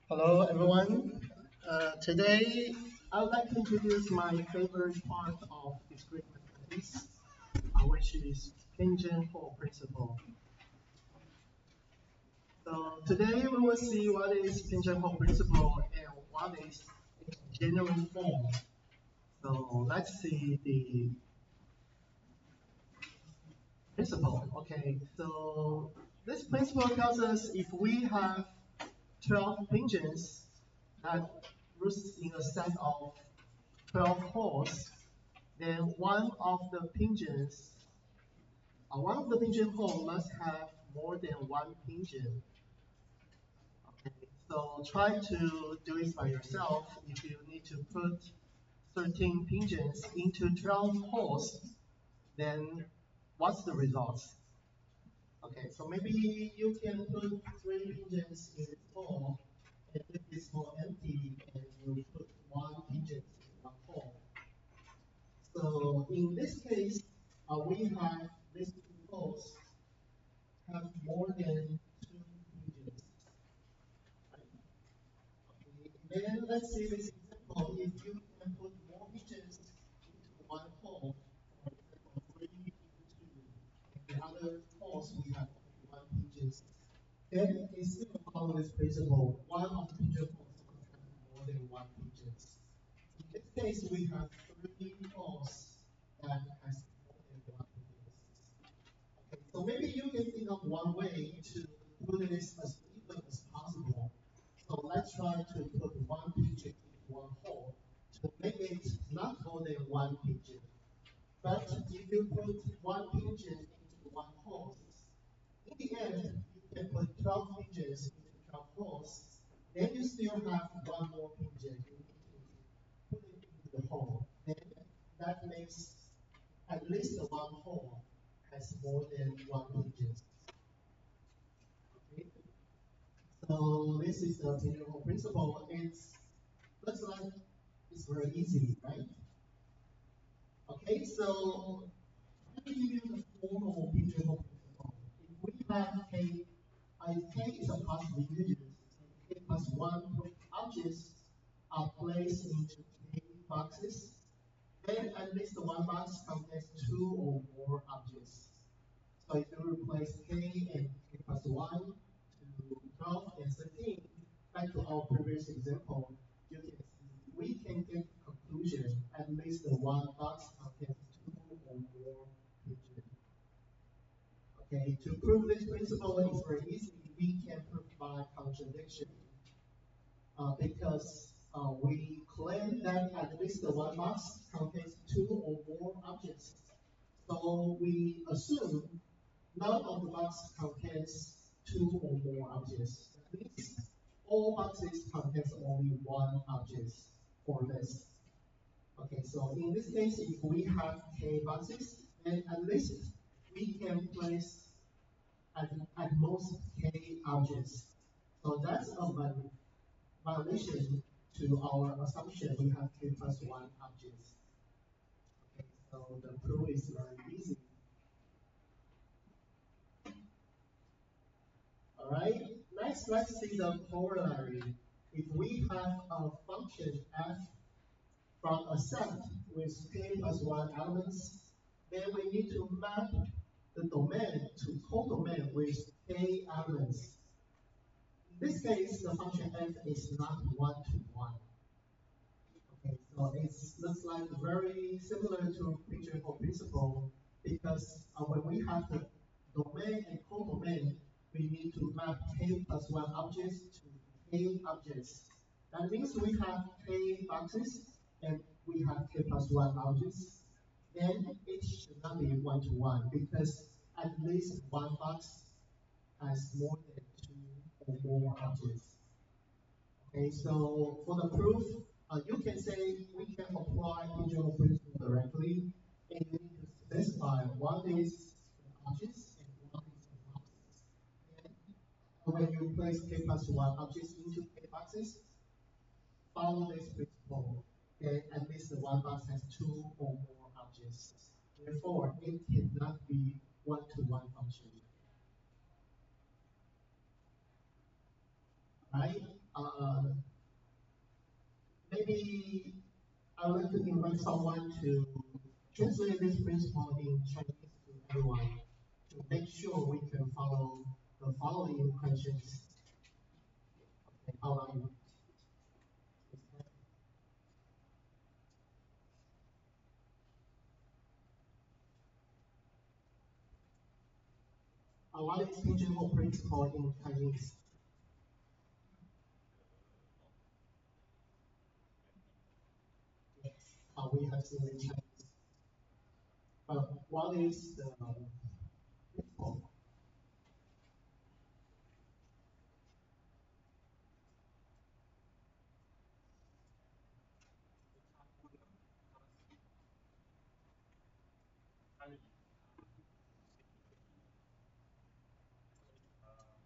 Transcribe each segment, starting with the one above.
Hello, everyone. Today, I would like to introduce my favorite part of discrete mathematics, which is Pynchon-Hall principle. So today, we will see what is Pynchon-Hall principle and what is its general form. So let's see the principle. Okay, so this principle tells us if we have 12 Pynchons that roots in a set of 12 holes, then one of the Pynchon hole must have more than one Pynchon. Okay, so try to do it by yourself. If you need to put 13 Pynchons into 12 holes, then what's the result? Okay, so maybe you can put 3 Pynchons in this hole and leave this hole empty, and you put one Pynchon in one hole. So in this case, we have these two holes have more than 2 digits. Right? Okay. Then let's see this example. If you can put more digits into one hole, for example, 3 into 2, and the other holes we have only one digit, then it still follows this principle. One of the digit holes must have more than one digit. In this case, we have 3 holes that has more than one digit. Okay, so maybe you can think of one way to put this as even as possible. So let's try to put one picture into one hole to make it not more than one picture. But if you put one picture into one hole, in the end, you can put 12 pictures into 12 holes. Then you still have one more picture you need to put it into the hole. Then that makes at least one hole has more than one digit. Okay? So this is the general principle. It looks like it's very easy, right? Okay, so let me give you the form of general principle. If we have K is a positive unit, and K plus 1 objects are placed into K boxes, then at least one box contains 2 or more objects. So if you replace K and K plus 1 to 12 and 13, back to our previous example, you can see we can get conclusion at least the one box contains 2 or more digits. Okay, to prove this principle is very easy. We can prove by contradiction because we claim that at least the one box contains 2 or more objects. So we assume none of the boxes contains 2 or more objects. That means all boxes contains only one object or less. Okay, so in this case, if we have K boxes, then at least we can place at most K objects. So that's a violation to our assumption we have K plus 1 objects. Okay, so the proof is very easy. All right, next let's see the corollary. If we have a function f from a set with k plus 1 elements, then we need to map the domain to codomain with k elements. In this case, the function f is not one-to-one. Okay, so it looks like very similar to Pynchon-Hall principle because when we have the domain and codomain, we need to map k plus 1 objects to k objects. That means we have k boxes and we have k plus 1 objects. Then it should not be one-to-one because at least one box has more than 2 or more objects. Okay, so for the proof, you can say we can apply Pynchon principle directly, and you need to specify what is the objects and what is the boxes. And when you place k plus 1 objects into k boxes, follow this principle, and at least the one box has 2 or more objects. Therefore, it cannot be one-to-one function. Right? maybe I would like to invite someone to translate this principle in Chinese to everyone to make sure we can follow the following questions. Okay, how about you? What is pigeonhole principle in Chinese? Yes, we have seen in Chinese. But what is the principle?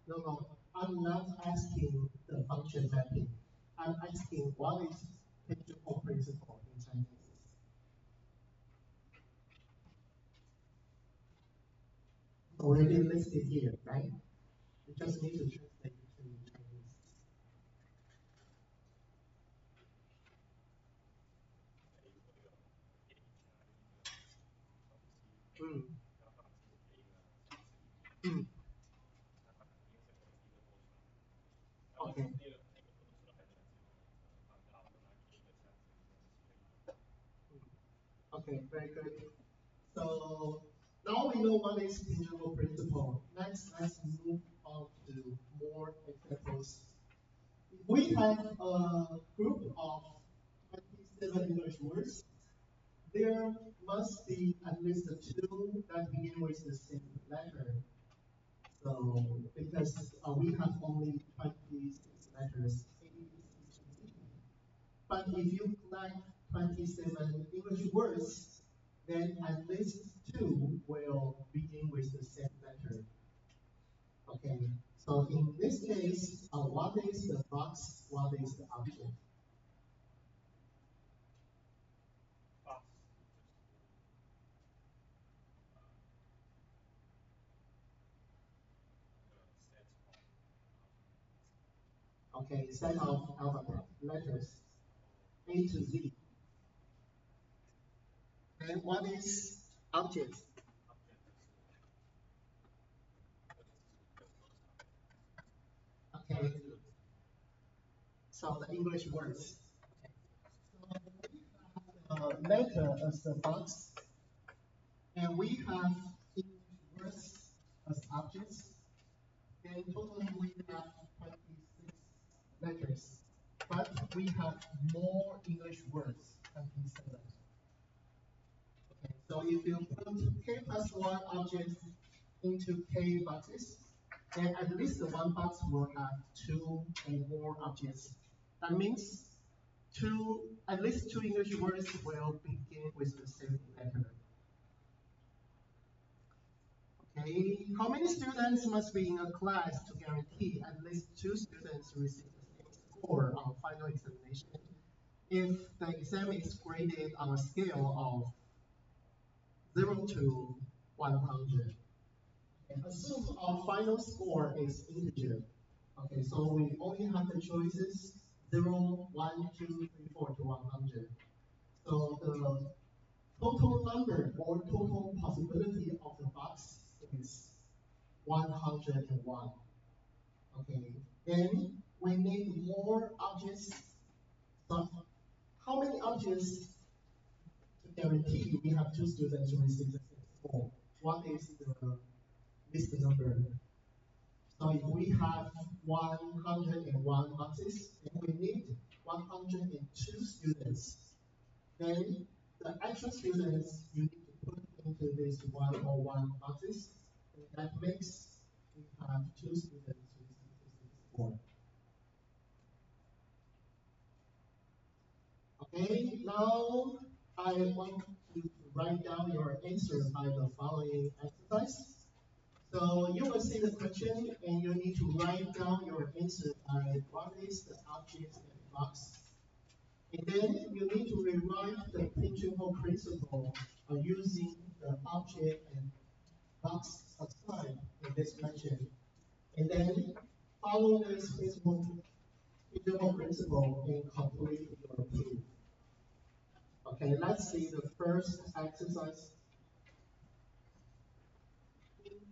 No, no, I'm not asking the function mapping. I'm asking what is pigeonhole principle in Chinese? Already listed here, right? You just need to translate it to Chinese. Mm. Mm. Okay. Okay, very good. So now we know what is pigeonhole principle. Next, let's move on to more examples. If we have a group of 27 English words, there must be at least two that begin with the same letter. So, because we have only 26 letters, A, B, C, D. But if you collect 27 English words, then at least two will begin with the same letter. Okay, so in this case, what is the box, what is the object? Okay, set of alphabet letters, A to Z. And what is object? Okay, so the English words. Letter as the box, and we have English words as objects, and totally we have 26 letters. But we have more English words, 27. Okay, so if you put k plus 1 objects into k boxes, then at least the one box will have two or more objects. That means at least two English words will begin with the same letter. Okay, how many students must be in a class to guarantee at least two students receive the same score on final examination if the exam is graded on a scale of 0 to 100? And assume our final score is integer. Okay, so we only have the choices 0, 1, 2, 3, 4 to 100. So the total number or total possibility of the box is 101. Okay, then we need more objects. So how many objects to guarantee we have two students who receive the same score? What is the list number? So if we have 101 boxes and we need 102 students, then the actual students you need to put into these 101 boxes, and that makes we have two students who receive the same score. Okay, now I want you to write down your answer by the following exercise. So you will see the question and you need to write down your answer by what is the object and box. And then you need to rewrite the pigeonhole principle using the object and box assigned in this question. And then follow this principle general principle and complete your proof. Okay, let's see the first exercise.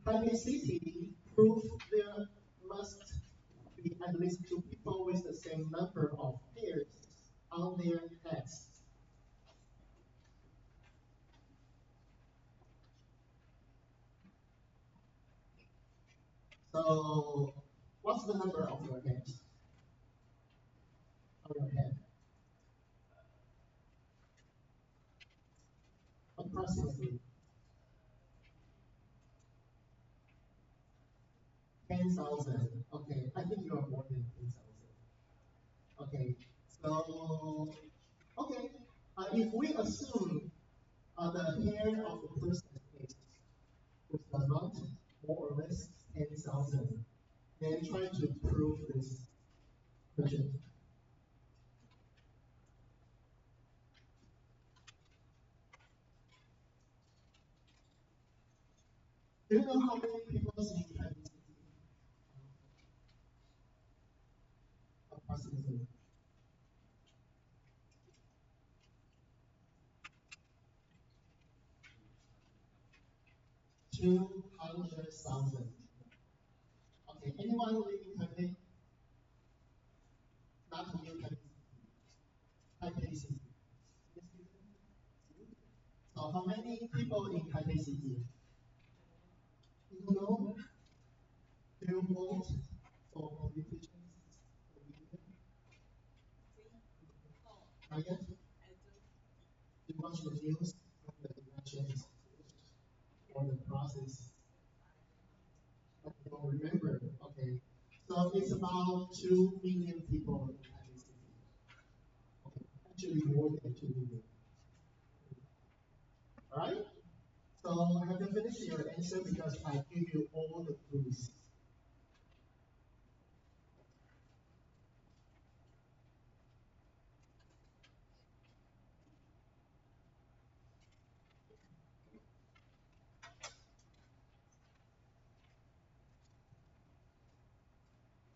Taipei City prove there must be at least two people with the same number of hairs on their heads. So, what's the number of your hairs on your head? Approximately 10,000. Okay, I think you are more than 10,000. Okay, so, okay, if we assume the hair of the person is with the amount more or less 10,000, then try to prove this question. Do you know how many people in Chinese approximately? 200,000. Okay, anyone live in Taipei? Not in Taipei, Taipei City. So how many people in Taipei City? You don't know? Do you vote for politicians? Not yet? You watch the news when the elections or the process? But you don't remember. Okay. So it's about 2 million people in Taipei City. Okay. Actually more than 2 million. Alright? So have you finished your answer because I give you all the clues.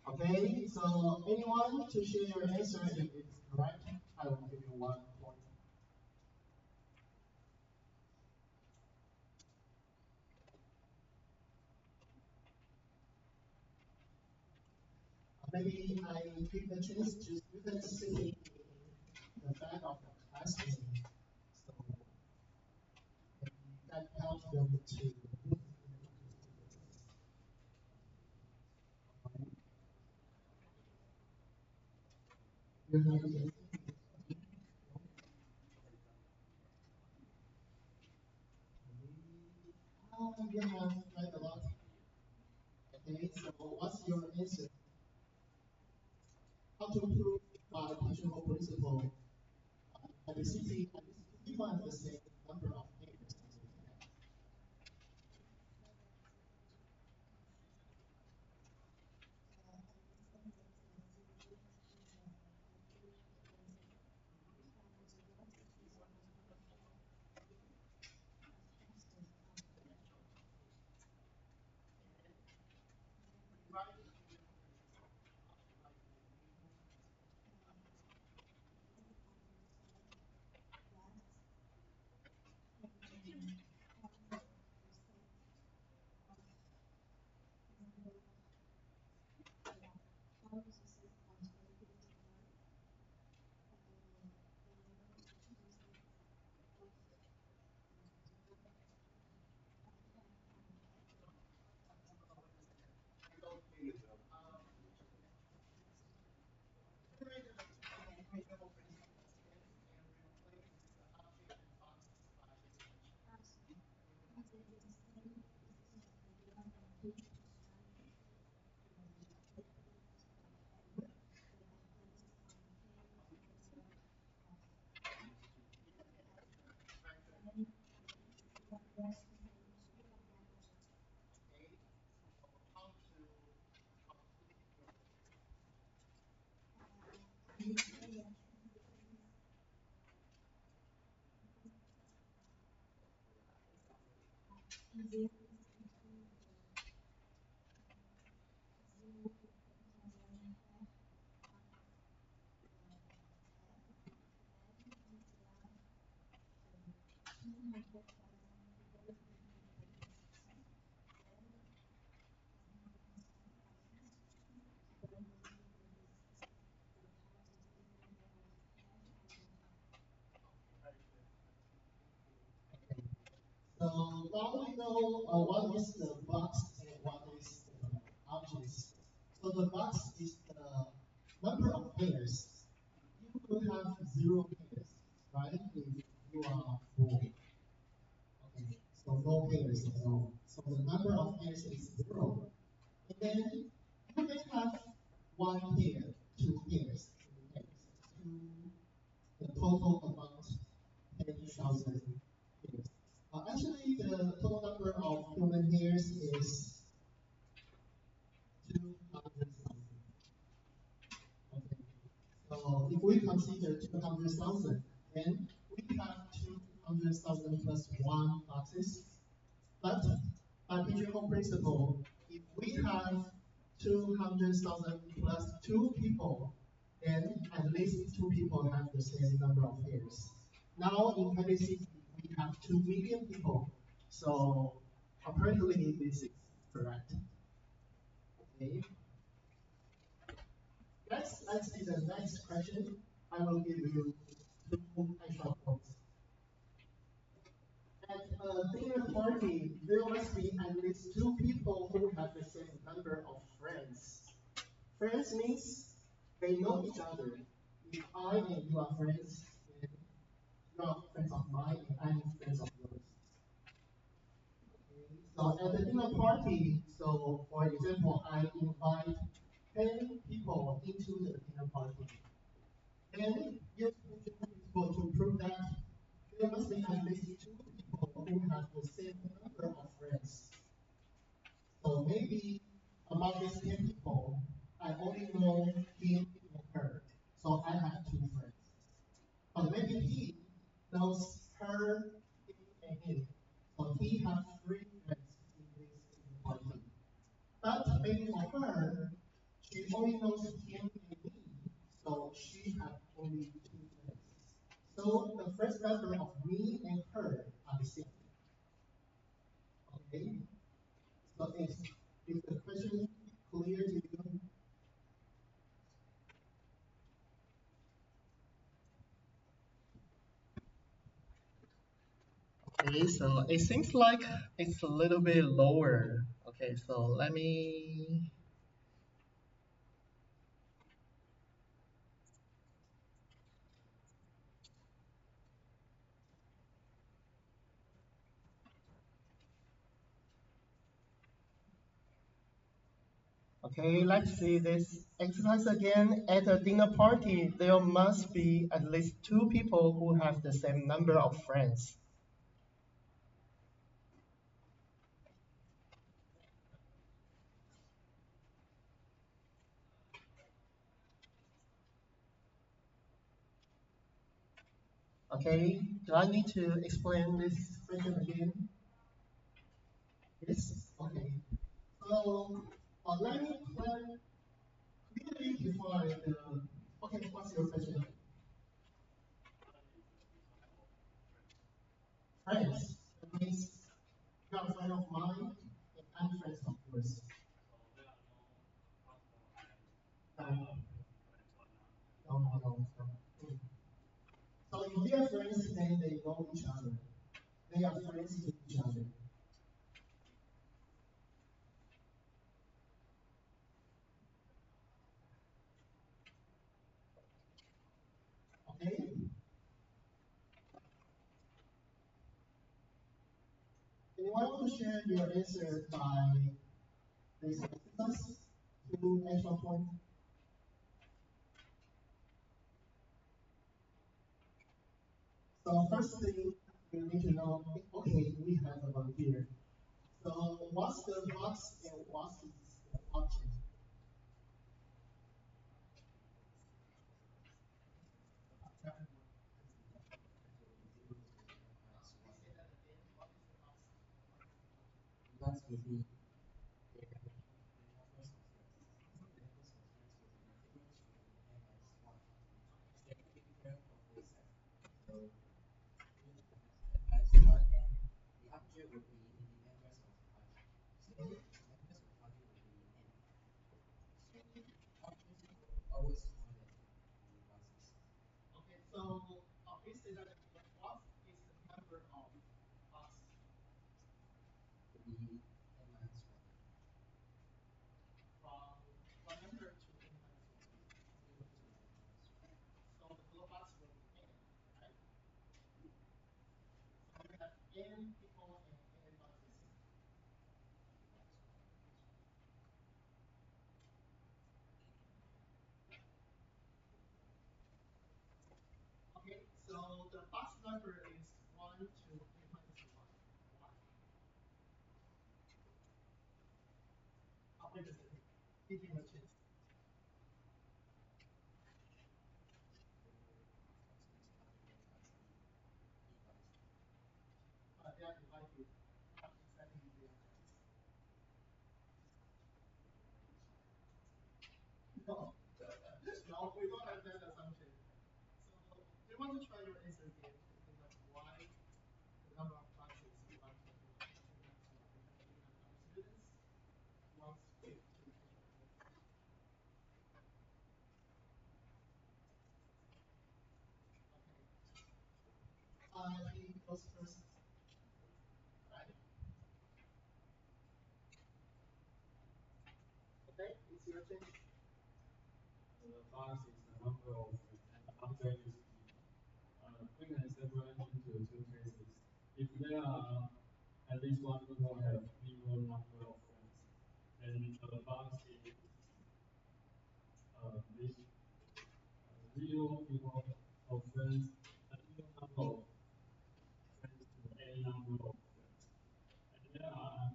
Okay, so anyone to share your answer if it's correct, I will give you 1 point. Maybe I give the chance to students sitting in the back of the classroom, so that helps them to you have the you have quite a lot. Okay, so what's your answer? How to prove by functional principle at the city people have the same number of neighbors. So now we know what is the box and what is the objects. So the box is the number of pairs. You will have zero pairs, right? If you are full. Okay, so no pairs at all. So the number of pairs is zero. And then you may have one pair, two pairs, three pairs, two, the total amount 10,000 hairs. Actually, the total number of human hairs is 200,000. Okay. So if we consider 200,000, then we have 200,000 plus one boxes. But by Pigeonhole principle, if we have 200,000 plus two people, then at least two people have the same number of hairs. Now in Taipei City, we have 2 million people, so apparently this is correct. Okay. Let's see the next question. I will give you two extra points. At a dinner party, there must be at least two people who have the same number of friends. Friends means they know each other. If I and you are friends, then you are friends of mine and I'm friends of yours. Okay. So at the dinner party, so for example, I invite 10 people into the dinner party. Then use people to prove that there must be at least two people who have the same number of friends. So maybe among these 10 people, I only know him and her. So I have two friends. But maybe he knows her, him, and him. So he has three friends in this party. But maybe for her, she only knows him and me. So she has only two friends. So the first number of me and her are the same. Okay? So is the question clear to you? Okay, so it seems like it's a little bit lower. Okay, so let me. Okay, let's see this exercise again. At a dinner party, there must be at least two people who have the same number of friends. Okay, do I need to explain this question again? Yes? Okay. So, let me clearly define the. Okay, what's your question? Friends. That means you are a friend of mine and I'm friends of yours. No, no. So if they are friends, then they know each other. They are friends with each other. Okay? Anyone want to share your answer by this exercise? Two extra points. So first thing you need to know, okay, we have a volunteer. So what's the box and what's the object? Okay, so obviously that what is the number of boxes? be n minus 1. From 100 to n minus 1, 0 to n minus 1. So the flow box will be n, right? So we have n people and n boxes. Okay, so the box number is 1 to n minus 1. Why? Wait a second. Give him a chance. They are invited. Not exactly they are friends. No, no, we don't have that assumption. So, do you want to try your answer again to think of why the number of boxes you want to do? You have other students who wants to enter. Okay. He goes first, right? Okay, it's your turn. The box is the number of object is we can separate into two cases. If there are at least one people have equal number of friends, then the box is this zero people of friends, a zero number of friends to a number of friends. And there are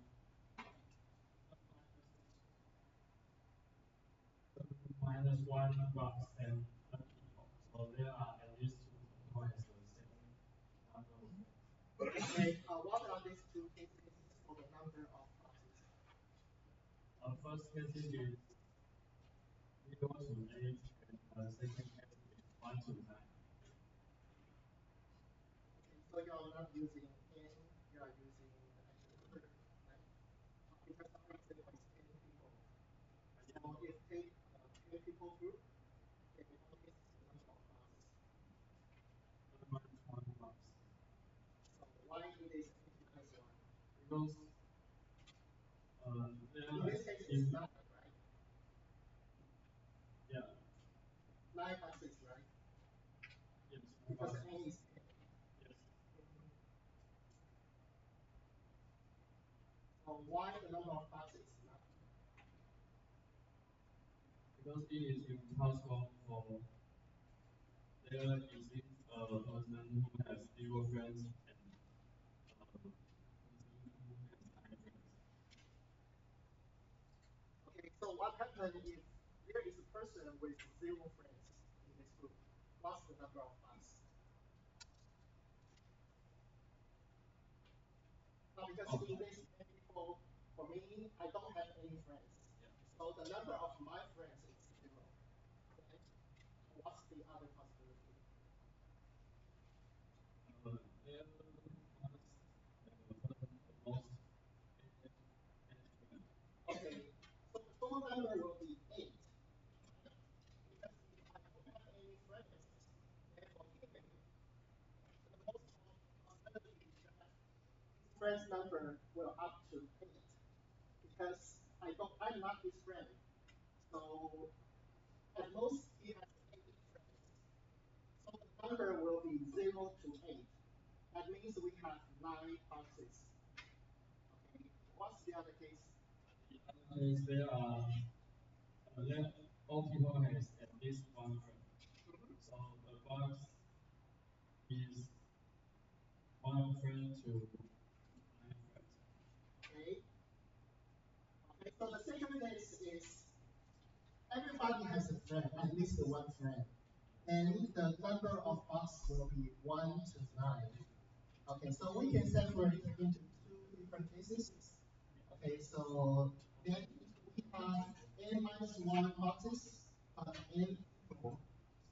minus one box and a people. So there are at least two people has the same number of friends. Okay, what are these two cases for the number of boxes? First case is 0 to 8, and second case is 1 to 9. Okay, so you are not using n, you are using the actual number, right? Because our example is 10 people. So if take 10 people group, then what is the number of boxes? Minus 1 box. So why it is n minus 1? Because In this case, it's 9, right? Yeah. 9 boxes, right? Yes. Because n is 10. Yes. So why the number of boxes is 9? Because it is impossible for there exists a person who has 0 friends and a person who has 9 friends. Okay, so what happens if there is a person with 0 friends in this group? What's the number of boxes? Because in this 10 people, for me, I don't have any friends. Yeah. So the number of my friends is 0. Okay? What's the other possibility? There must have a person the most Okay, so the total number will be 8. Because if I don't have any friends, then for him, the most possibility is that his friend's number will up to 8. Because I'm not his friend. So at most he has 8 friends. So the number will be 0 to 8. That means we have 9 boxes. Okay, what's the other case? The other case there are all people has at least one friend. So the box is one friend to 9 friends. Okay. Okay, so the second case is everybody has a friend, at least one friend. And the number of boxes will be 1 to 9. Okay, so we can separate it into two different cases. Okay, so then we have n minus 1 boxes, n people.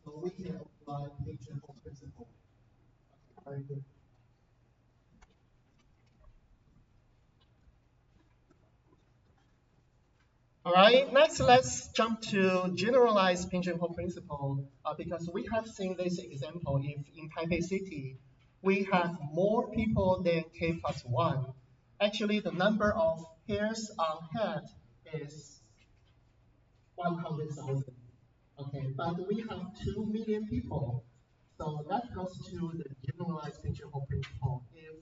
So we can apply pigeonhole principle. Okay, very good. All right, next let's jump to generalized pigeonhole principle because we have seen this example if in Taipei City we have more people than k plus 1. Actually, the number of hairs on head is 100,000. Okay, but we have 2 million people. So that goes to the generalized pinch-hole principle. If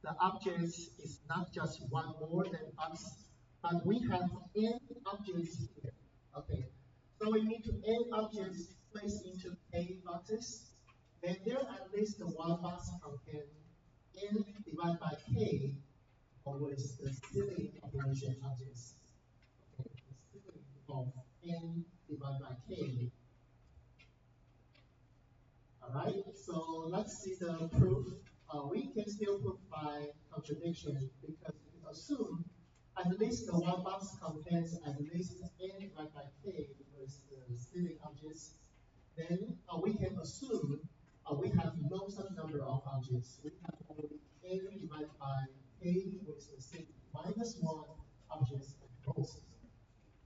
the object is not just one more than us, but we have n objects here. Okay, so we need to n objects placed into k boxes. Then there at least one box contain n divided by k, always the ceiling operation objects. Okay, the ceiling of n divided by k. Alright, so let's see the proof. We can still prove by contradiction because we assume at least the one box contains at least n divided by k with the ceiling objects. Then we can assume we have no such number of objects. We have only n divided by k with the ceiling minus 1 objects at most.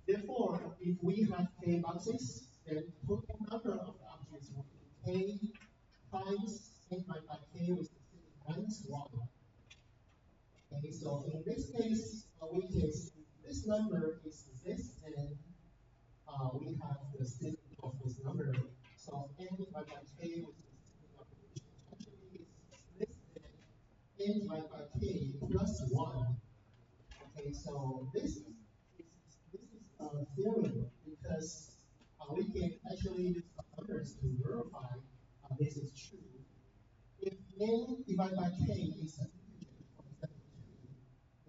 Therefore, if we have k boxes, then total number of objects will be k times n divided by k with the ceiling minus 1. Okay, so in this case, we can see this number is less than we have the ceiling of this number. So n divided by k with the ceiling operation actually is less than n divided by k plus 1. Okay, so this is a theorem because we can actually use the numbers to verify this is true. If n divided by k is an integer, for example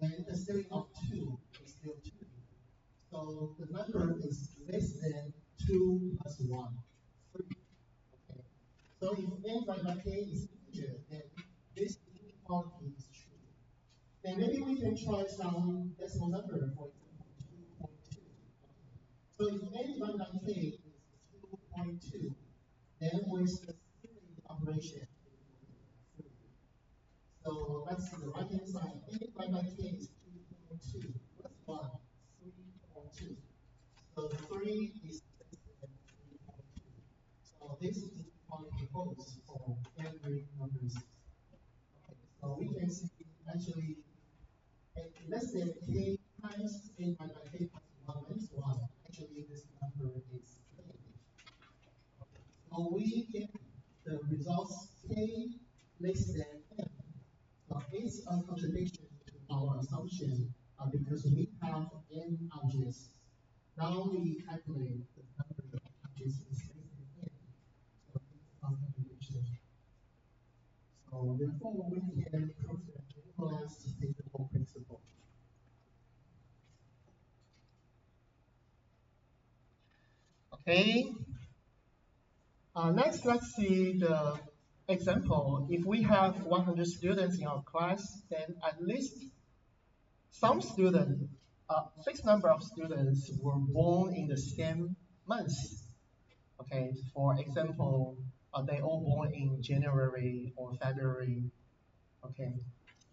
2, then the ceiling of 2 is still 2. So the number is less than 2 plus 1, 3. Okay. So if n divided by k is integer, then this inequality is true. Then maybe we can try some decimal number, for example 2.2. So if n divided by k is 2.2, then with the ceiling operation, so let's see the right hand side. n divided by k is 2.2 plus 1, 3.2. So 3 is less than 3.2. So this inequality holds for every numbers. Okay, so we can see actually less than k times n divided by k plus 1 minus 1. Actually, this number is k. Okay, so we get the results k less than n. It's a contradiction to our assumption because we have n objects. Now we calculate the number of objects is less than n. So it's a contradiction. So therefore we can prove the generalized pinch-hole principle. Okay. Next, let's see the example. If we have 100 students in our class, then at least some students, fixed number of students were born in the same month. Okay, for example, they all born in January or February. Okay,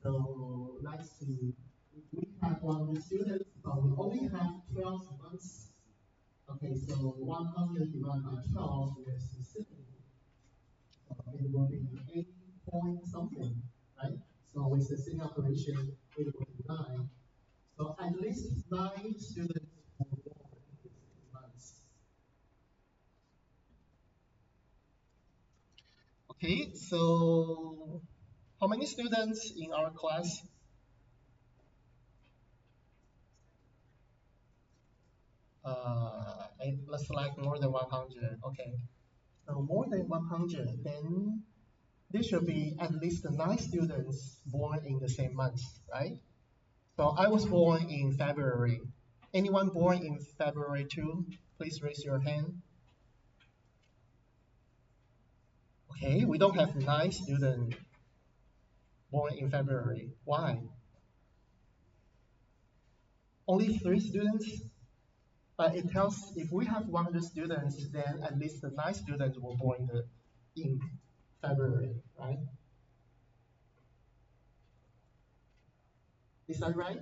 so let's see. If we have 100 students, but we only have 12 months. Okay, so 100 divided by 12 is 7. It will be 8 point something, right? So with the same operation, it will be 9. So at least 9 students were born in the same months. Okay, so how many students in our class? It looks like more than 100. Okay, so more than 100, then there should be at least 9 students born in the same month, right? So I was born in February. Anyone born in February too? Please raise your hand. Okay, we don't have 9 students born in February. Why? Only 3 students? But it tells if we have 100 students, then at least 9 students were born in February, right? Is that right?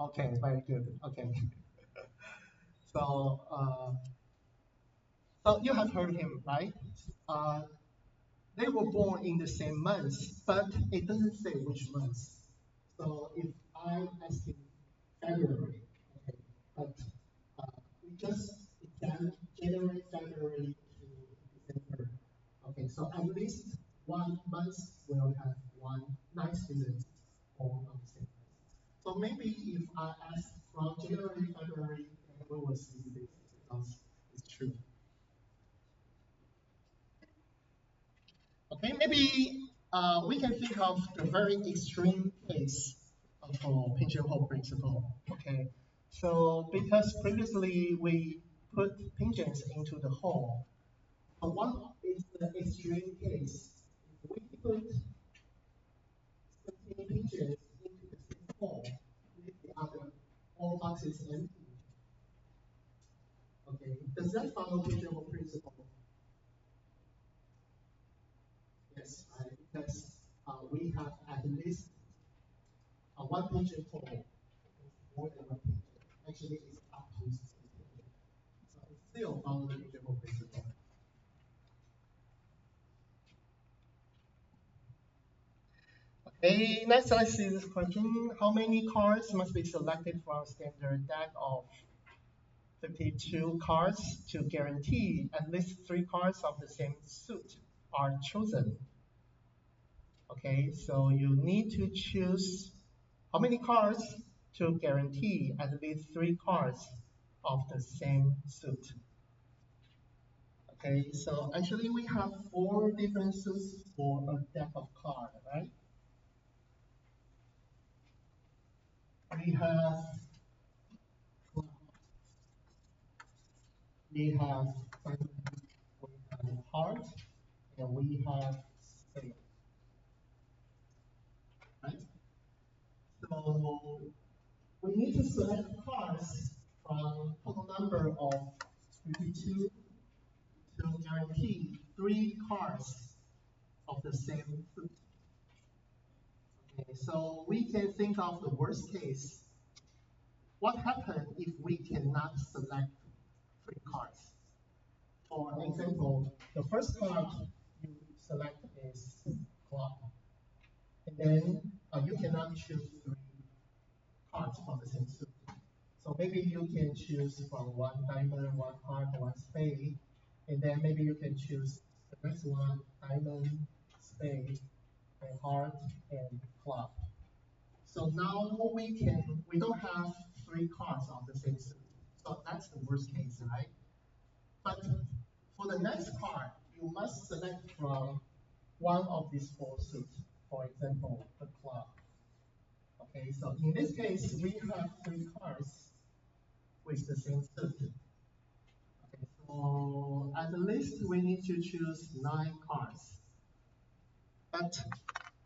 Okay, very good. Okay. So, so you have heard him, right? they were born in the same month, but it doesn't say which month. So if I ask him February, okay, but we just examine January, February to December. Okay, so at least 1 month will have 9 students born on the same month. So maybe if I ask from January, February, we will see this because it's true. Okay, maybe we can think of the very extreme case of pigeonhole principle. Okay, so because previously we put pigeons into the hole, one is the extreme case. If we put 17 pigeons into the same hole, with the other all boxes empty. Okay, does that follow pigeonhole principle? Yes, right? Because we have at least one pigeon hole, more than one pigeon. Actually, it's up to 16 pigeons. So it's still follow the pigeonhole principle. Okay, next let's see this question. How many cards must be selected from standard deck of 52 cards to guarantee at least 3 cards of the same suit are chosen? Okay, so you need to choose how many cards to guarantee at least 3 cards of the same suit. Okay, so actually we have 4 different suits for a deck of cards, right? We have we have heart and we have spade, right? So we need to select cards from total number of 52 to guarantee 3 cards of the same suit. Okay, so we can think of the worst case. What happens if we cannot select 3 cards? For example, the first card you select is club, and then you cannot choose 3 cards from the same suit. So maybe you can choose from 1 diamond, 1 heart, 1 spade, and then maybe you can choose the next one, diamond, spade, and heart, and club. So now we don't have 3 cards of the same suit. So that's the worst case, right? But for the next card, you must select from one of these 4 suits. For example, the club. Okay, so in this case, we have 3 cards with the same suit. Okay, so at least we need to choose 9 cards. But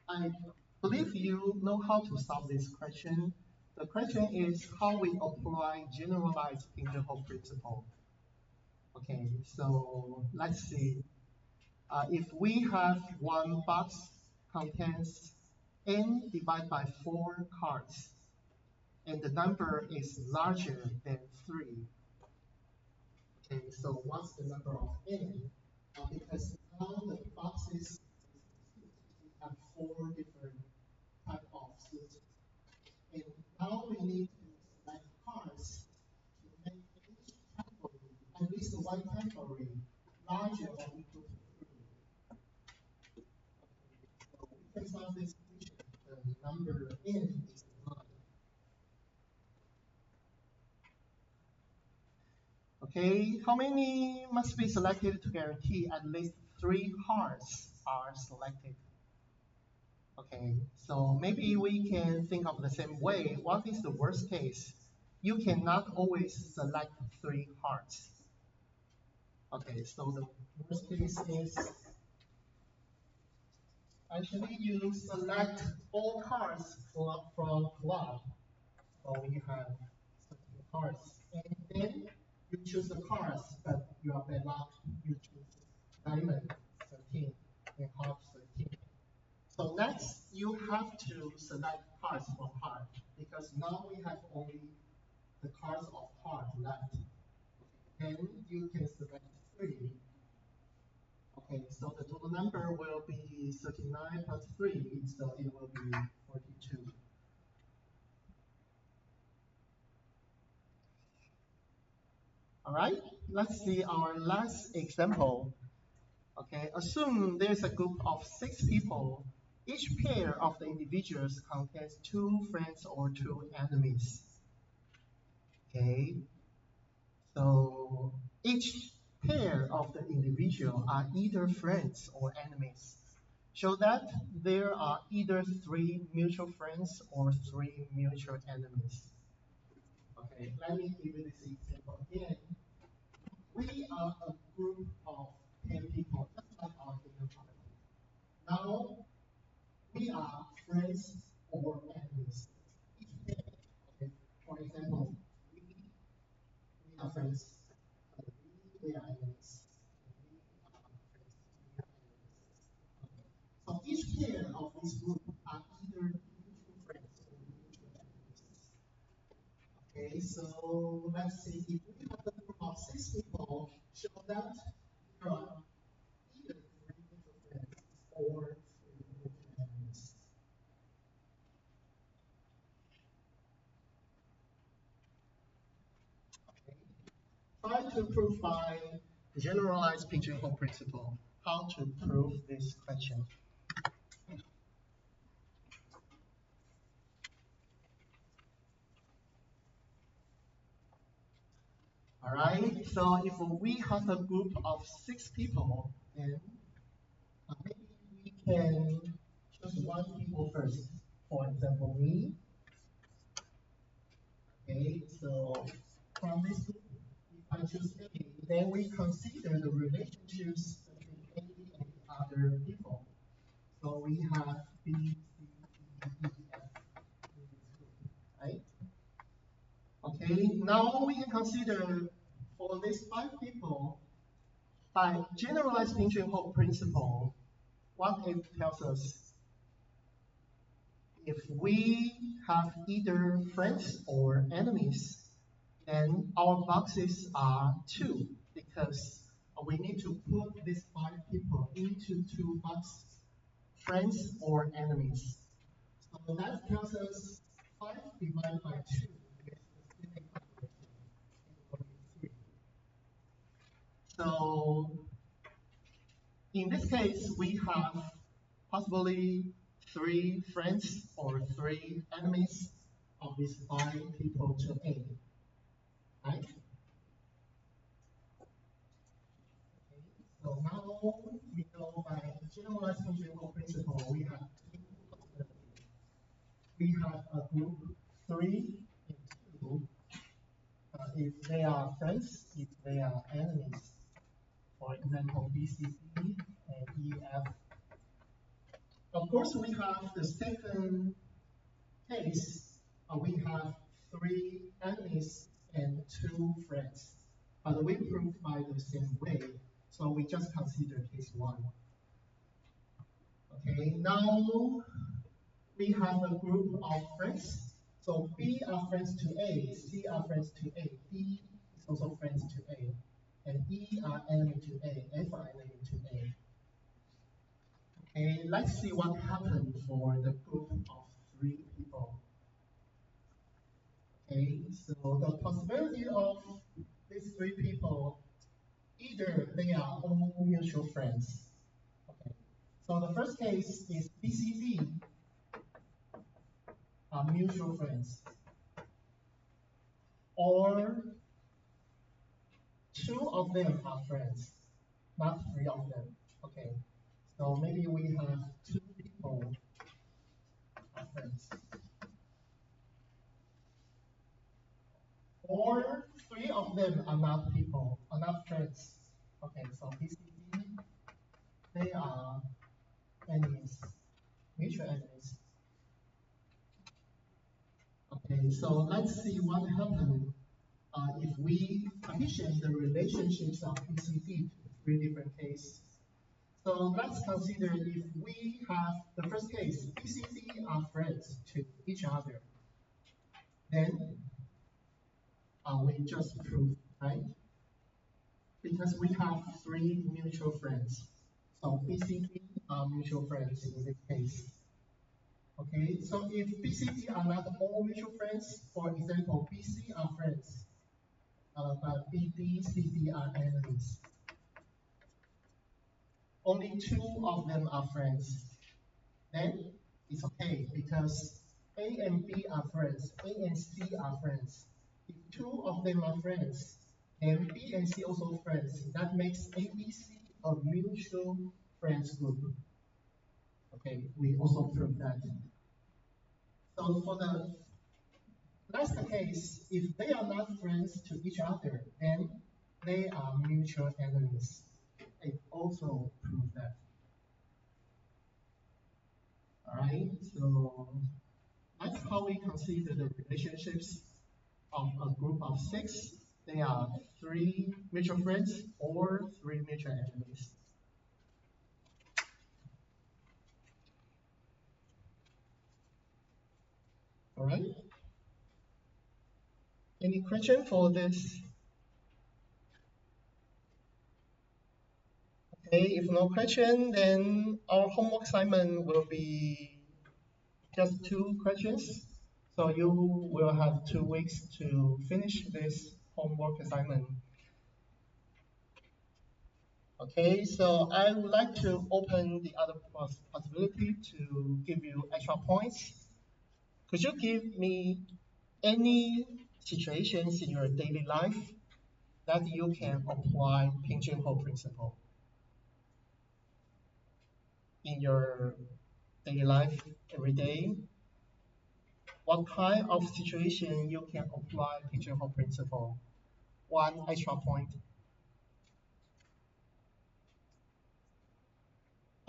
I believe you know how to solve this question. The question is how we apply generalized pigeonhole principle. Okay, so let's see. If we have one box contains n divided by 4 cards, and the number is larger than 3. Okay, so what's the number of n? Because now the boxes have 4 different types of suits. And now we need to select cards to make each category, at least one category, larger or equal to 3. Okay, so we can solve this equation. The number n is 9. Okay, how many must be selected to guarantee at least 3 cards are selected? Okay, so maybe we can think of the same way. What is the worst case? You cannot always select 3 cards. Okay, so the worst case is actually you select all cards from club. So we have 17 cards. And then you choose the cards, but you are bad luck. You choose diamond 13 and heart 13. So next, you have to select cards from heart because now we have only the cards of heart left. Then you can select 3. Okay, so the total number number will be 39 plus 3, so it will be 42. All right, let's see our last example. Okay, assume there's a group of 6 people. Each pair of the individuals contains 2 friends or 2 enemies. Okay, so each pair of the individual are either friends or enemies. Show that there are either 3 mutual friends or 3 mutual enemies. Okay, let me give you this example again. We are a group of 10 people, just like our dinner party. Now, we are friends or enemies. Each pair, okay, for example, we are friends, we are enemies. So each pair of this group are either mutual friends or mutual enemies. Okay, so let's see, if we have a group of 6 people, show that there are either 3 mutual friends or 3 mutual enemies. Okay. Try to prove by generalized pigeonhole principle how to prove this question. All right, so if we have a group of 6 people, then maybe we can choose 1 people first. For example, me. Okay, so from this group, if I choose A, then we consider the relationships between A and the other people. So we have B, C, D, E, F in this group, right? Okay, now we can consider for these 5 people, by generalized pigeonhole principle, what it tells us, if we have either friends or enemies, then our boxes are 2, because we need to put these 5 people into 2 boxes, friends or enemies. So that tells us 5 divided by 2 is the splitting operation. It will be 3. So in this case, we have possibly 3 friends or 3 enemies of these 5 people to A. Right? Okay. So now we know by generalized pigeonhole principle, we have 2 possibilities. We have a group 3 and 2. If they are friends, if they are enemies. For example, B, C, D, and E, F. Of course, we have the second case. We have 3 enemies and 2 friends. But we proved by the same way. So we just consider case 1. Okay, now we have a group of friends. So B are friends to A, C are friends to A, D is also friends to A, and E are enemy to A, F are enemy to A. Okay, let's see what happened for the group of 3 people. Okay, so the possibility of these 3 people, either they are all mutual friends. Okay, so the first case is BCD are mutual friends, or 2 of them are friends, not 3 of them. Okay, so maybe we have 2 people are friends, or 3 of them are not people, are not friends. Okay, so BCD, they are enemies, mutual enemies. Okay, so let's see what happens if we partition the relationships of BCD to 3 different cases. So let's consider if we have the first case, BCD are friends to each other, then we just prove, right? Because we have 3 mutual friends. So BCD are mutual friends in this case. Okay, so if BCD are not all mutual friends, for example, BC are friends, but BD, CD are enemies. Only two of them are friends. Then it's okay because A and B are friends, A and C are friends. If two of them are friends, then B and C also friends. That makes ABC a mutual friends group. Okay, we also prove that. So for the last case, if they are not friends to each other, then they are mutual enemies. It also proves that. Alright, so that's how we consider the relationships of a group of six. They are three mutual friends or three mutual enemies. Alright? Any question for this? Okay, if no question, then our homework assignment will be just two questions. So you will have 2 weeks to finish this homework assignment. Okay, so I would like to open the other possibility to give you extra points. Could you give me any situations in your daily life that you can apply pinch and hold principle in your daily life every day? What kind of situation you can apply pinch and hold principle? 1 extra point.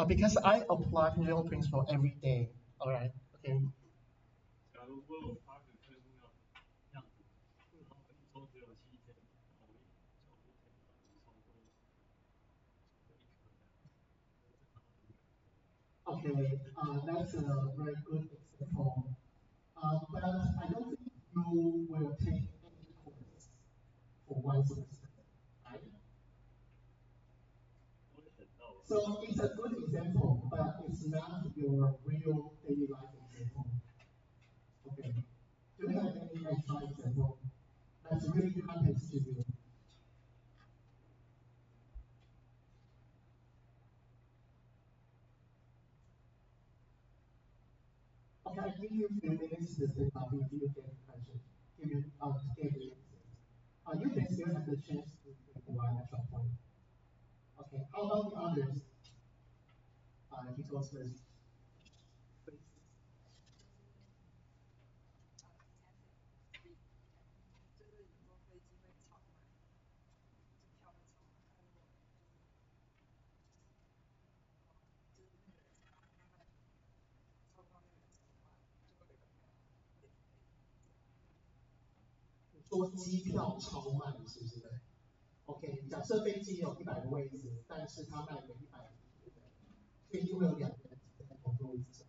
Because I apply pinch and hold principle every day. All right. Okay. 假如我有8个客户要样子，然后一周只有7天，然后我一天要超过Okay, that's a very good example. But I don't think you will take any course for 1 semester, right? 我会等到 So it's a good example, but it's not your real daily life example. Okay. Do you have any extra example that really happens to you? Okay, I give you a few minutes to think about if you get the question. Give you get the answer. You can still have the chance to take 1 extra point. Okay, how about the others? He goes first. Please.说机票超卖是不是？OK，假设飞机有100个位置，但是它卖给100个，所以就会有2个人在同一个位置上。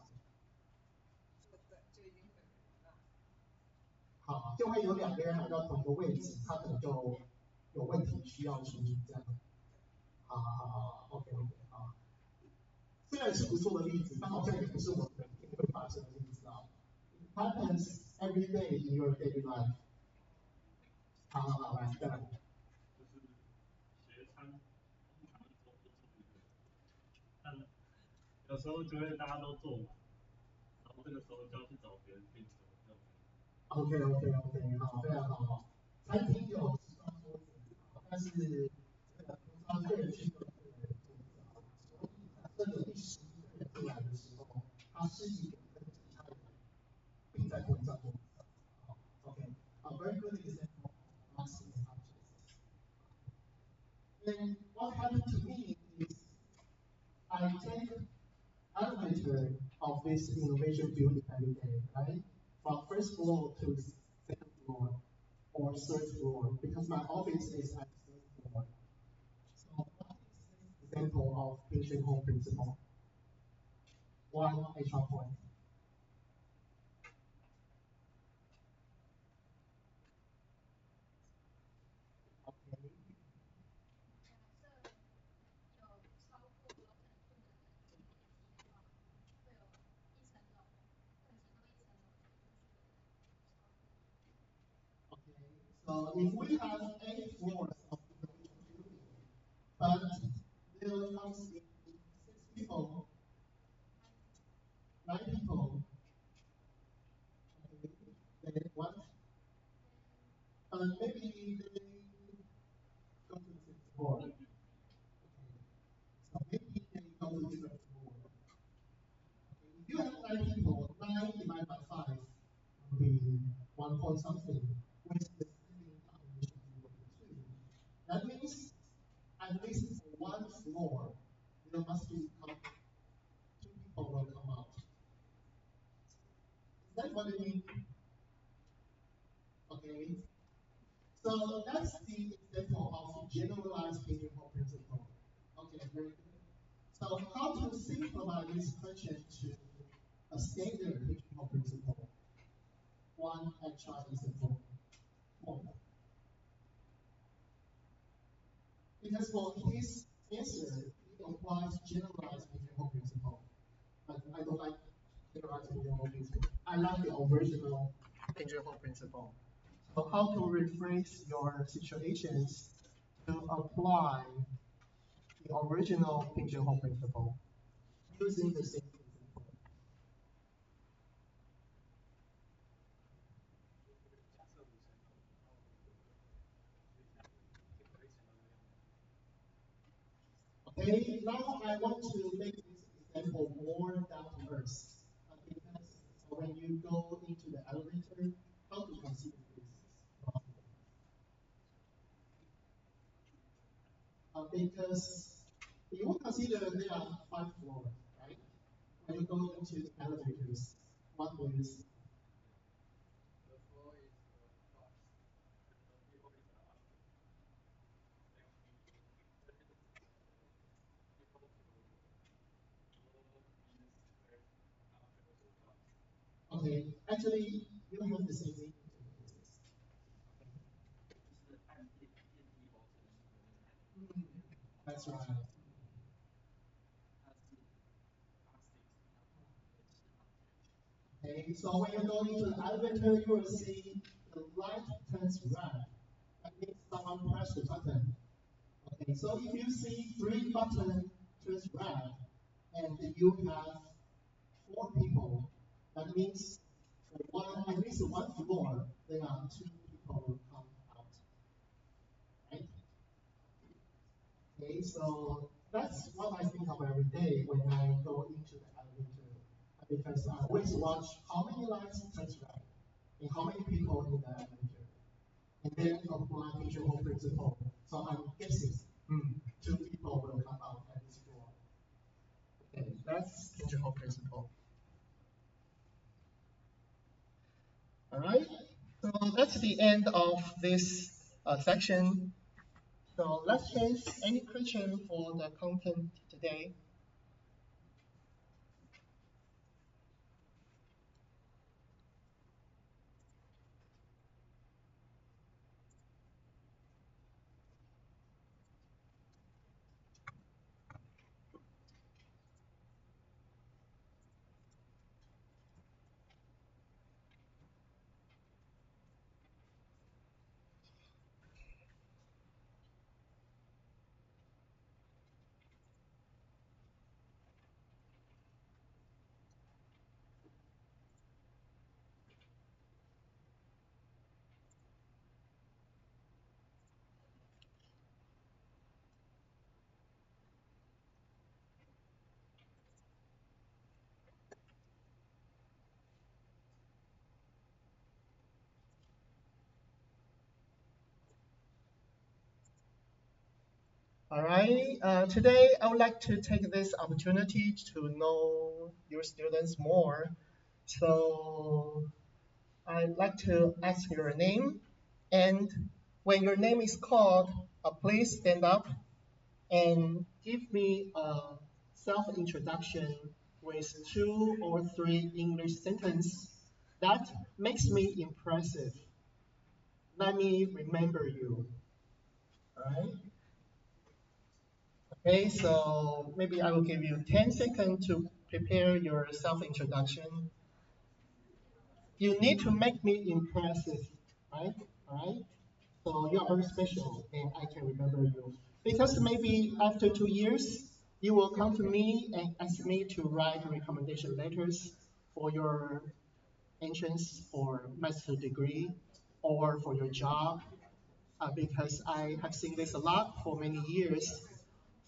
好，就会有2个人买到同一个位置，他可能就有问题需要处理这样。好，OK，好。虽然是不错的例子，但好像也不是我们每天会发生的例子啊。It happens every day in your daily life. 好，来，再来。就是学餐，通常一周就做一个，但有时候就会大家都做完，然后这个时候就要去找别人订车，这种。OK，好，非常好。餐厅有10张桌子，但是这个通常客人去做这个桌子啊，所以假设有第11个人进来的时候，他尸体跟其他人并在同一张桌子上。好，OK，a very good example of asking objects. And what happened to me is I take elevator of this innovation building every day, right? From first floor to second floor or third floor, because my office is at third floor. So what is this example of patient home principle? 1 extra point. Okay. So if we have 8 floors of the building, but there comes in 6 people, 9 people, okay, then what? Maybe they go to the sixth floor. Okay. So maybe they go to different floor. Okay. If you have 9 people, 9 divided by 5 will be 1 point something, which is living combination 0.2. That means at least for 1 floor, there must be 2 people will come out. Is that what you mean? Okay. So that's the example of generalized pigeonhole principle. Okay, very good. So how to simplify this question to a standard pigeonhole principle? One HR example. One. Because for his answer, he applies generalized pigeonhole principle. But I don't like generalized pigeonhole principle. I like the original pigeonhole principle. So how to rephrase your situations to apply the original pigeonhole principle using the same principle. Okay, now I want to make this example more down to earth. Because when you go into the elevator, how to consider this possible? Because you will consider there are 5 floors, right? When you go into the elevators, what will you see? Okay, actually, you have the same meaning. That's right. Okay, so when you go into the elevator, you will see the light turns red. That means someone pressed the button. Okay, so if you see 3 buttons turns red and you have 4 people, that means for at least 1 floor, there are 2 people will come out. Right? Okay, so that's what I think of every day when I go into the elevator. Because I always watch how many lights turns red and how many people in the elevator. And then apply pigeonhole principle. So I'm guessing 2 people will come out at this floor. Okay, that's pigeonhole principle. All right. So that's the end of this section. So let's change any question for the content today. All right. Today, I would like to take this opportunity to know your students more. So I'd like to ask your name, and when your name is called, please stand up and give me a self-introduction with 2 or 3 English sentences that makes me impressive. Let me remember you. All right. Okay, so maybe I will give you 10 seconds to prepare your self-introduction. You need to make me impressive, right? All right. So you are very special, and I can remember you. Because maybe after 2 years, you will come to me and ask me to write recommendation letters for your entrance or master degree or for your job, because I have seen this a lot for many years.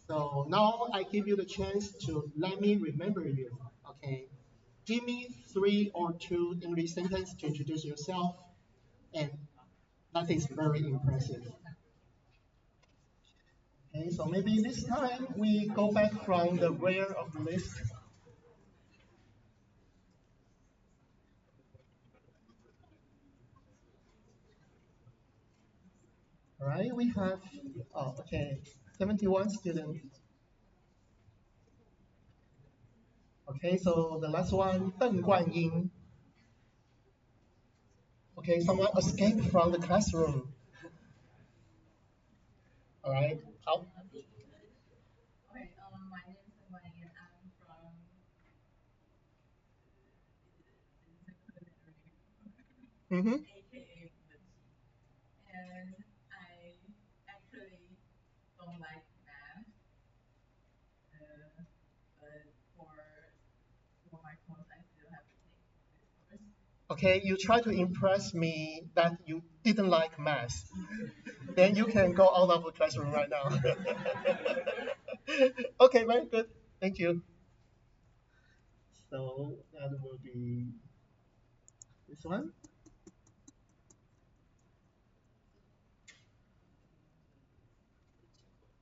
So now I give you the chance to let me remember you. Okay, give me three or two English sentences to introduce yourself, and that is very impressive. Okay, so maybe this time we go back from the rear of the list. All right, we have, oh, okay, 71 students. Okay, so the last one, Deng Guanyin. Okay, someone escaped from the classroom. All right, how? Mm-hmm. Okay, you try to impress me that you didn't like math. Then you can go out of the classroom right now. Okay, very good. Thank you. So that will be this one.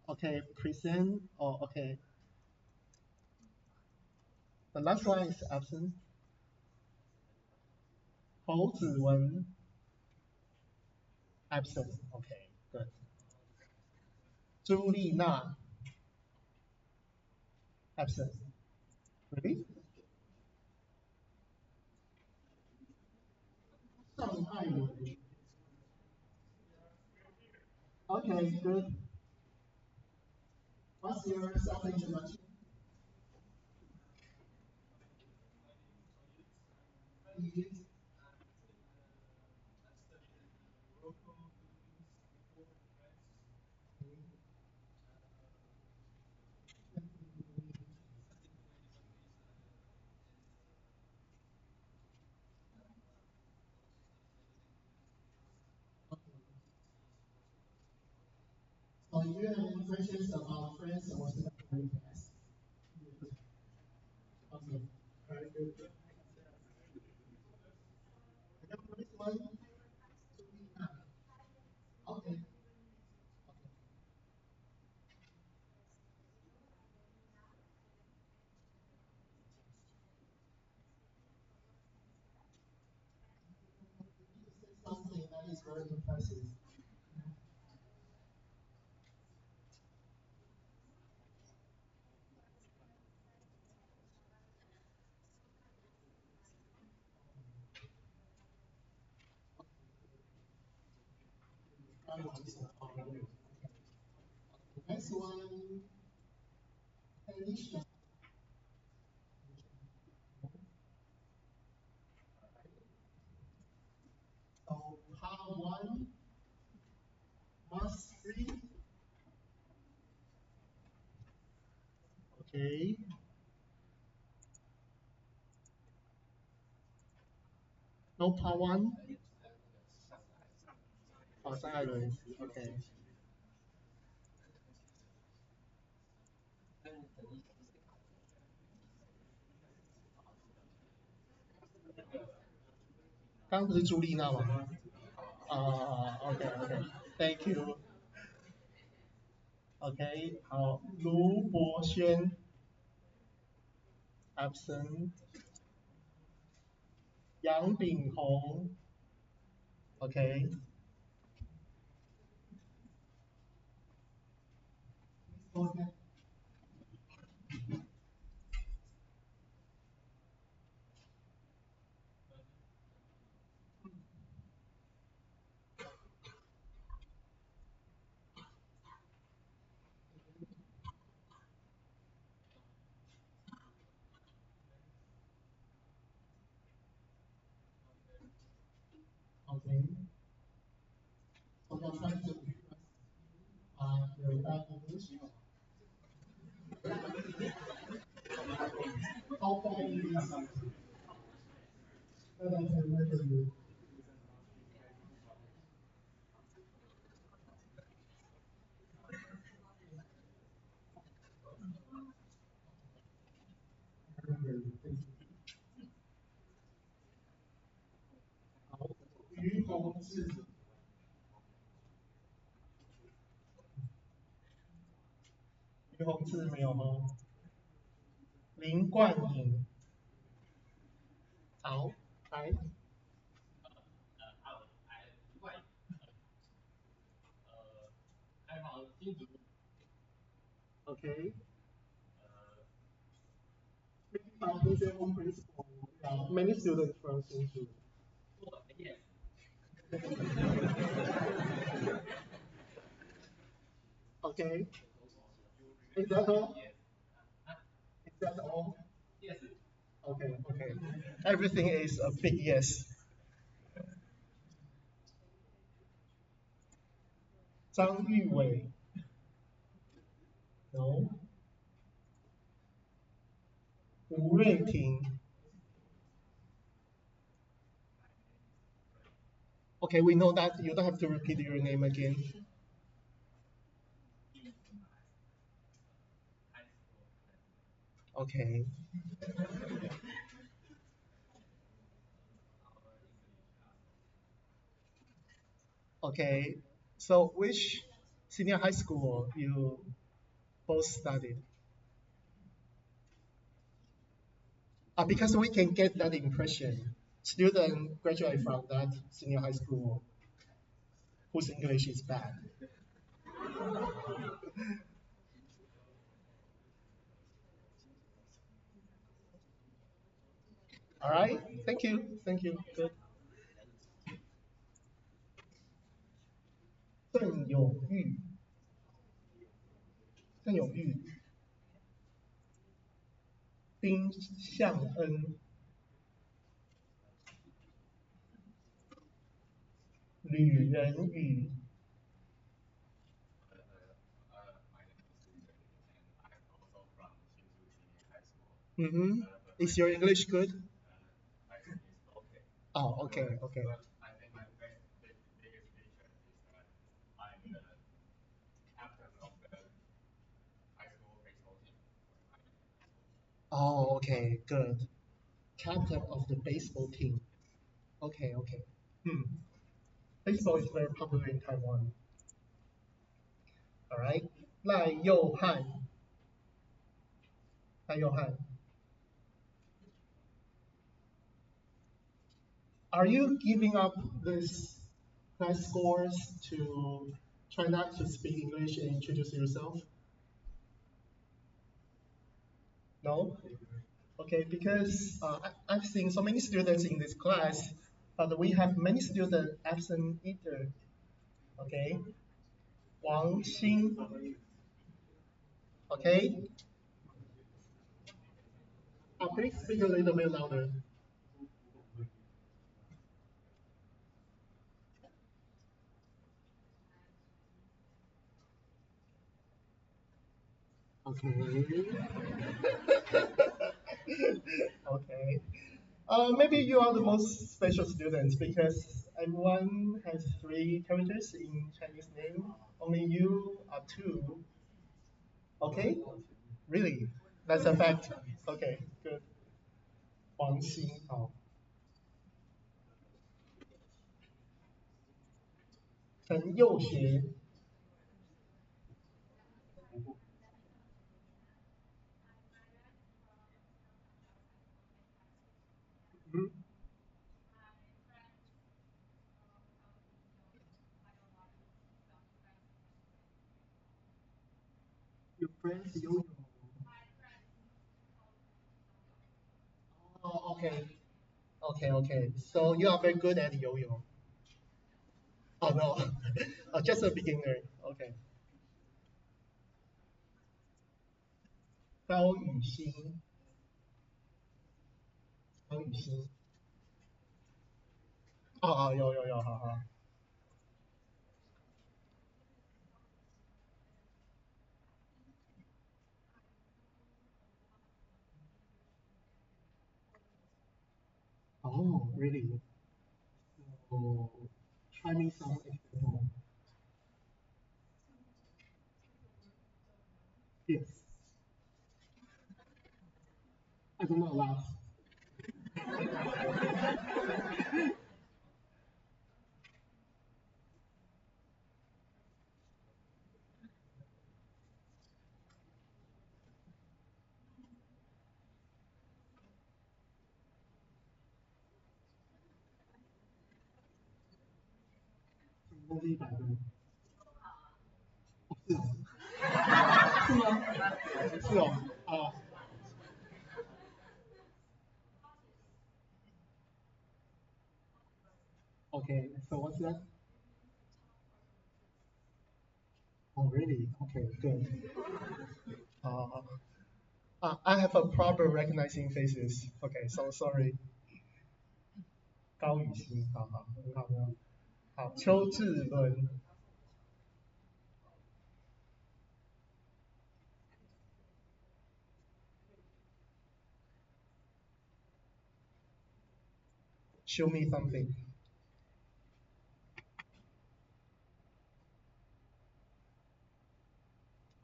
Okay, present. Oh, okay. The last one is absent. Hou Ziwen, absent. Okay, good. Zhu Li Na, absent. Really? Song Haiwen. Okay, good. What's your self-introduction? So you have any questions about France or something past? Okay, very good. This one, okay. Something that is very impressive. Next one, Alicia. So part one, mass three. Okay. No part one. Oh, silence. Okay. 刚刚不是朱丽娜吗？OK，OK，Thank you。OK，好，卢博轩 absent，杨炳宏 OK，OK，我要 try to How far it is that I can measure you.好，于洪志，于洪志没有吗？林冠颖，好，来，OK。Foundation on principle. Yeah, many students from Hsinchu. Okay. Is that all? Is that all? Okay, okay. Everything is a big yes. 张玉伟 No. 吴瑞婷 Okay, we know that you don't have to repeat your name again. Okay. Okay. So which senior high school you both studied? Because we can get that impression. Student graduate from that senior high school whose English is bad. All right. Thank you. Thank you. Good. 郑永玉，郑永玉，丁向恩，吕仁宇。Mm-hmm. Is your English good? Oh, okay, okay. Oh, okay, good. Captain of the baseball team. Okay, okay. Hmm. Baseball is very popular in Taiwan. All right. 赖佑汉，赖佑汉。Are you giving up this class scores to try not to speak English and introduce yourself? No? Okay, because I've seen so many students in this class, but we have many students absent either. Okay? Wang Xin. Okay? Please speak a little bit louder. Okay. Okay. Maybe you are the most special students because everyone has 3 characters in Chinese name. Only you are 2. Okay? Really? That's a fact. Okay, good. 黄鑫，好。陈佑学。Mhm. Your friends yo-yo. Oh, okay. Okay, okay. So you are very good at yo-yo. Oh no, just a beginner. Okay. 高雨欣，高雨欣。哦，有，好好。really. So try me some example. Yes, I do not laugh.成功是100分。是哦，是吗？是哦，啊，okay. So what's that? Oh, really? Okay, good. Uh, I have a problem recognizing faces. Okay, so sorry. 高雨欣，好好，很好，很好。好，邱志伦，show me something.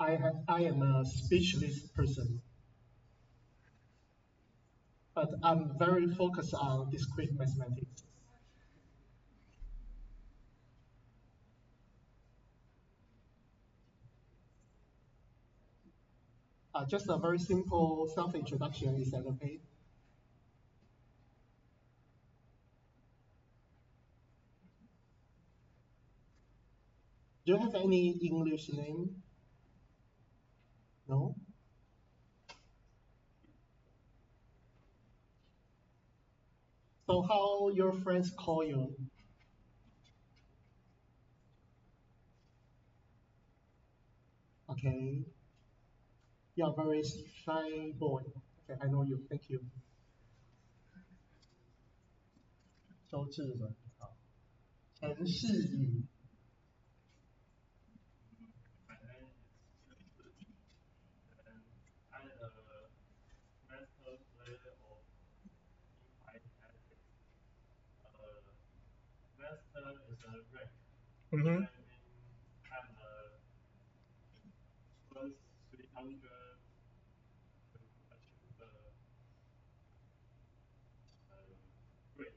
I am a speechless person, but I'm very focused on discrete mathematics. Just a very simple self-introduction. Is that okay? Do you have any English name? No? So how your friends call you? Okay. You're a very shy boy. Okay, I know you. Thank you. 周志伦，好，陈世宇 My name is and I'm a master player of Infight Tactics. Master is a rank. Mm-hmm. I mean, I'm the first 300 to achieve the grade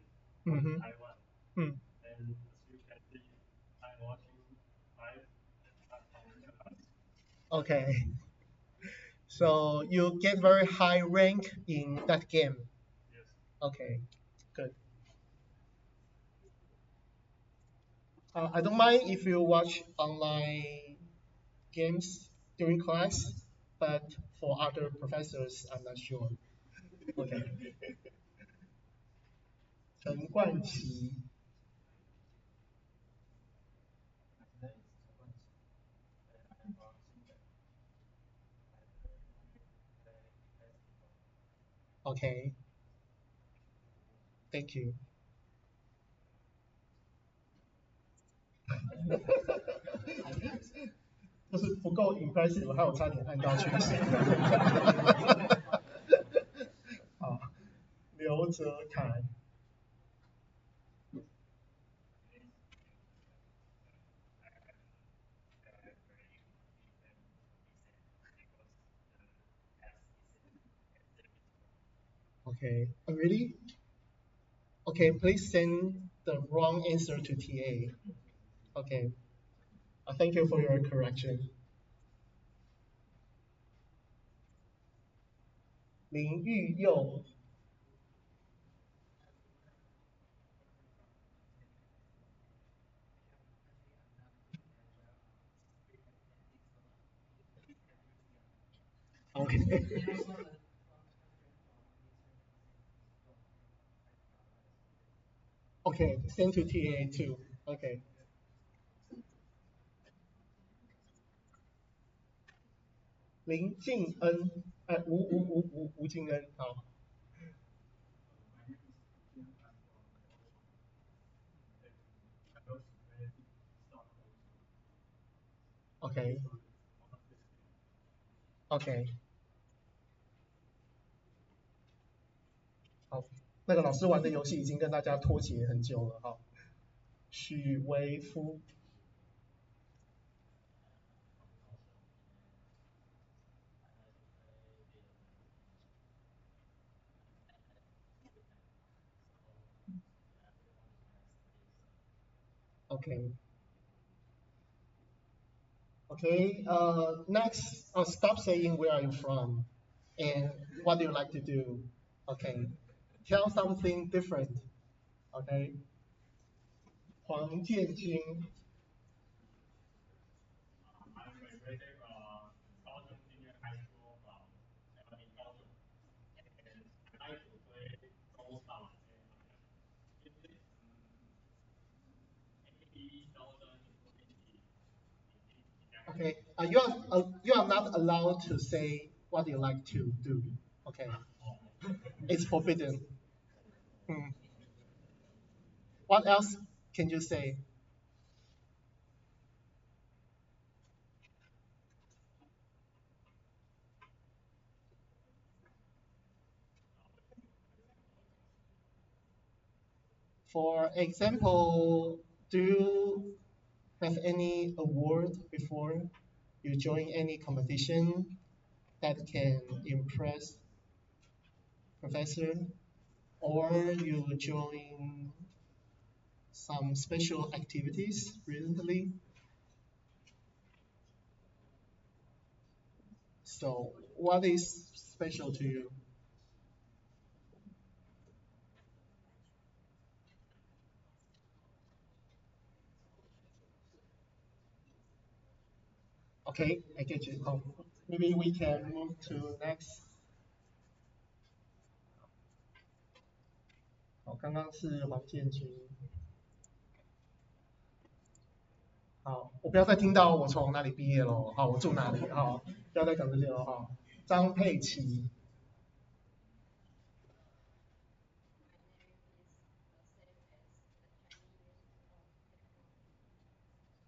Mm-hmm. Taiwan. Mm. And as you can see, I'm watching live on class. Okay. So you get very high rank in that game. Yes. Okay, good. I don't mind if you watch online games during class, but for other professors, I'm not sure. Okay. 陈冠奇 My name is Chen Guanqi, and I'm from Xinjiang. I currently play basketball. Okay, thank you. 就是不够 impressive，害我差点按到去。好，刘哲凯 Okay, really? Okay, please send the wrong answer to TA. Okay, thank you for your correction. 林玉佑 Okay. Okay, send to TA too. Okay. 林敬恩，吴敬恩，好。My name is Jin. I'm from Kaohsiung. And I also play Star Ocean. Okay. Okay. 好，那个老师玩的游戏已经跟大家脱节很久了哈。许维夫，OK OK. Next, stop saying where are you from and what do you like to do. Okay. Tell something different. Okay. 黄建军 I graduated Kaohsiung Senior High School in Kaohsiung, and I like to play golf and maybe 2020 Okay. You are not allowed to say what you like to do. Okay. It's forbidden. Hmm. What else can you say? For example, do you have any award before you join any competition that can impress professor, or you join some special activities recently? So what is special to you? Okay, I get you. Maybe we can move to next. 好，刚刚是黄建军。好，我不要再听到我从哪里毕业喽。好，我住哪里？好，不要再讲这些了哈。张佩琪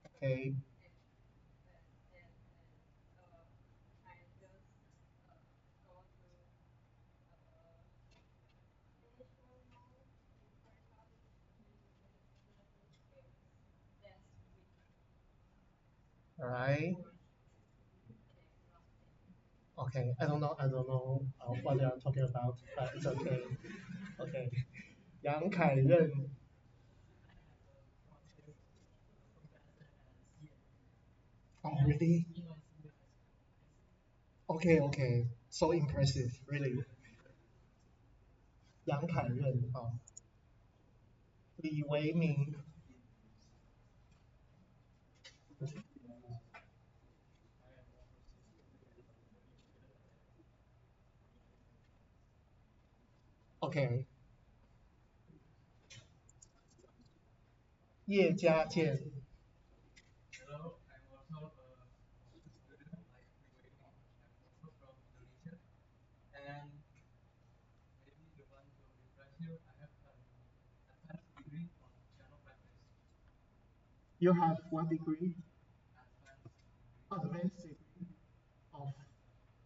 ，OK。Alright. Okay, I don't know what they are talking about, but it's okay. Okay. 杨凯任 Oh, really? Okay, okay. So impressive, really. 杨凯任啊，李维明，OK。叶家健 Hello, I'm also a student like Wei Ming. I'm also from Indonesia, and maybe the one to impress you, I have an advanced degree on piano practice. You have what degree? Advanced Advanced degree of.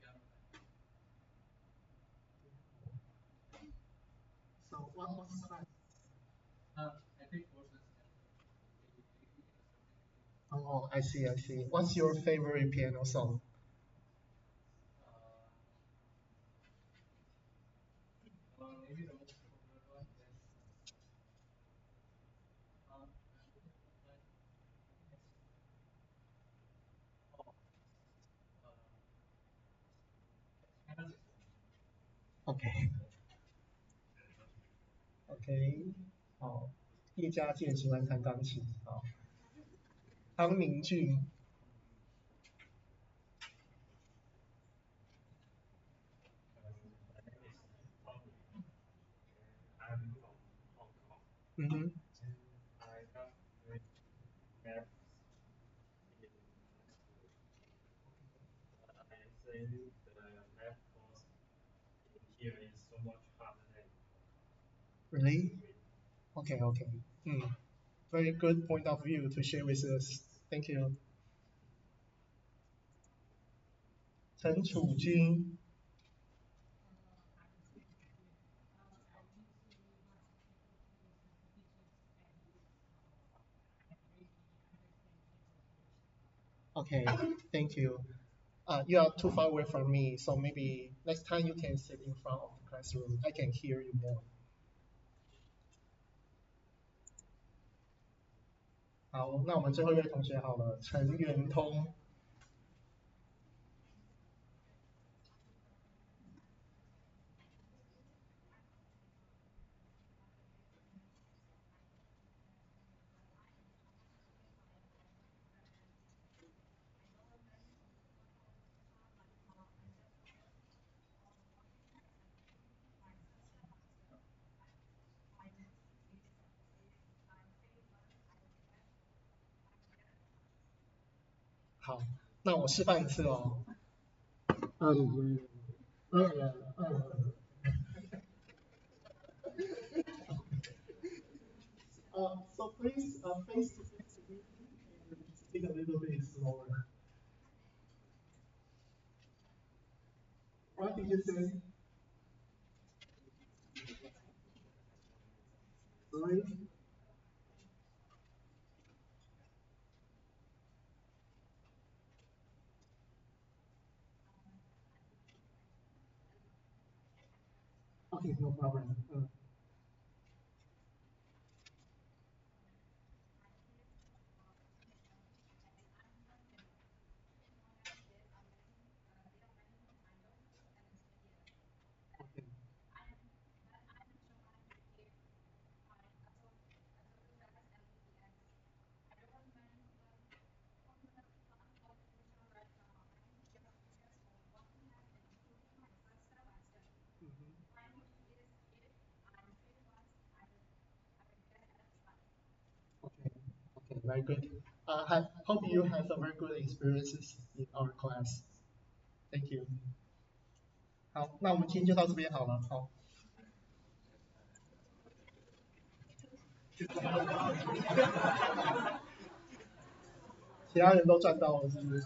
piano practice. So what's that? I take courses and a degree and a certificate. Oh, I see, I see. What's your favorite piano song? Uh, Maybe the most popular one is like uh, OK OK，好，叶家健喜欢弹钢琴，好，汤明俊 I'm from Hong Kong. 嗯哼 I got with math in I think the math course in here is so much harder than Really? OK OK，very good point of view to share with us. Thank you. 陈楚君 Okay, thank you. You are too far away from me, so maybe next time you can sit in front of the classroom. I can hear you more. 好，那我们最后一位同学好了，陈元通。好，那我示范一次哦。So please face to face with me and speak a little bit slower. What did you say? Sorry? Okay, no problem. Okay. Mhm. Okay, okay, very good. Hope you have a very good experiences in our class. Thank you. 好，那我们今天就到这边好了。好，其他人都赚到了，是不是？